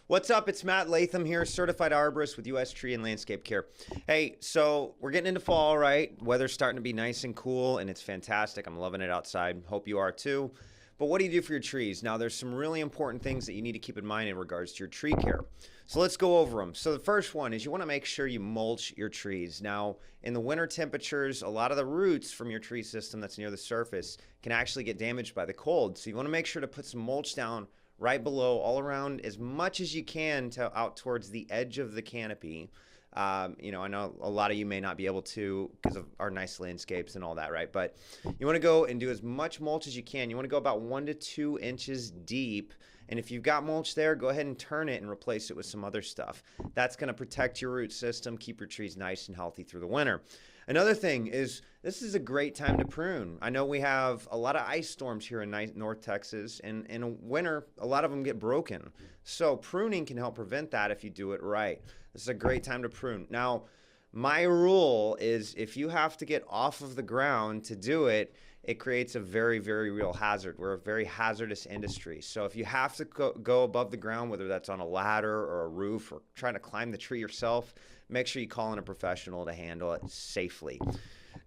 What's up? It's Matt Latham here, certified arborist with U.S. Tree and Landscape Care. Hey, so we're getting into fall, right? Weather's starting to be nice and cool, and it's fantastic. I'm loving it outside. Hope you are too. But what do you do for your trees? Now, there's some really important things that you need to keep in mind in regards to your tree care. So let's go over them. So the first one is you want to make sure you mulch your trees. Now, in the winter temperatures, a lot of the roots from your tree system that's near the surface can actually get damaged by the cold. So you want to make sure to put some mulch down right below, all around, as much as you can to out towards the edge of the canopy. I know a lot of you may not be able to because of our nice landscapes and all that, right? But you want to go and do as much mulch as you can. You want to go about 1 to 2 inches deep. And if you've got mulch there, go ahead and turn it and replace it with some other stuff. That's going to protect your root system, keep your trees nice and healthy through the winter. Another thing is this is a great time to prune. I know we have a lot of ice storms here in North Texas, and in winter, a lot of them get broken. So pruning can help prevent that if you do it right. This is a great time to prune. Now, my rule is if you have to get off of the ground to do it, it creates a very, very real hazard. We're a very hazardous industry. So if you have to go above the ground, whether that's on a ladder or a roof or trying to climb the tree yourself, make sure you call in a professional to handle it safely.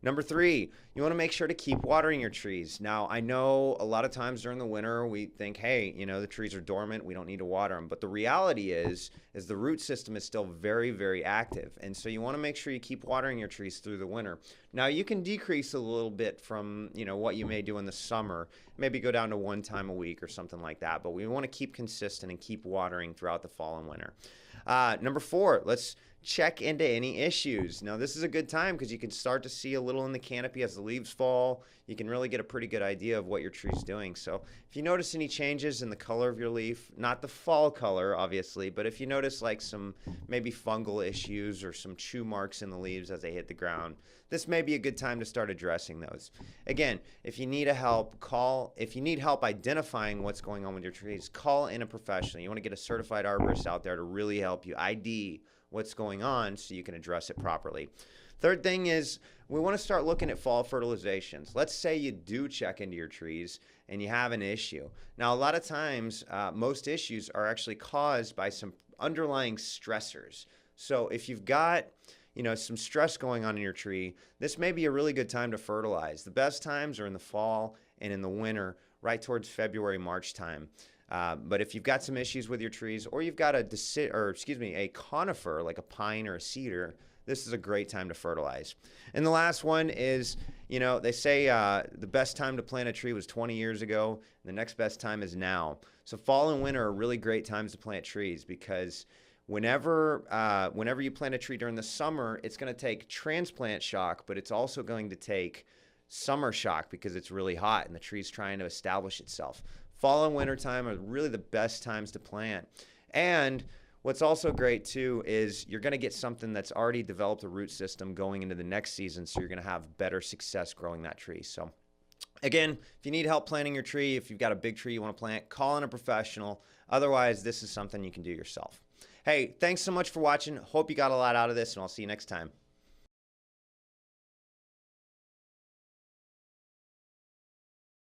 Number 3, you want to make sure to keep watering your trees. Now, I know a lot of times during the winter we think, hey, the trees are dormant, we don't need to water them. But the reality is the root system is still very, very active. And so you want to make sure you keep watering your trees through the winter. Now, you can decrease a little bit from, what you may do in the summer. Maybe go down to 1 time a week or something like that. But we want to keep consistent and keep watering throughout the fall and winter. Number 4, let's check into any issues. Now, this is a good time because you can start to see a little in the canopy as the leaves fall. You can really get a pretty good idea of what your tree's doing. So if you notice any changes in the color of your leaf, not the fall color, obviously, but if you notice like some maybe fungal issues or some chew marks in the leaves as they hit the ground, this may be a good time to start addressing those. Again, if you need help identifying what's going on with your trees, call in a professional. You want to get a certified arborist out there to really help you ID what's going on so you can address it properly. Third thing is we want to start looking at fall fertilizations. Let's say you do check into your trees and you have an issue. Now, a lot of times, most issues are actually caused by some underlying stressors. So if you've got some stress going on in your tree, this may be a really good time to fertilize. The best times are in the fall and in the winter, right towards February, March time. But if you've got some issues with your trees, or you've got a conifer like a pine or a cedar, this is a great time to fertilize. And the last one is, they say the best time to plant a tree was 20 years ago. And the next best time is now. So fall and winter are really great times to plant trees because whenever you plant a tree during the summer, it's going to take transplant shock, but it's also going to take summer shock because it's really hot and the tree's trying to establish itself. Fall and winter time are really the best times to plant. And what's also great too is you're going to get something that's already developed a root system going into the next season, so you're going to have better success growing that tree. So again, if you need help planting your tree, if you've got a big tree you want to plant, call in a professional. Otherwise, this is something you can do yourself. Hey, thanks so much for watching. Hope you got a lot out of this, and I'll see you next time.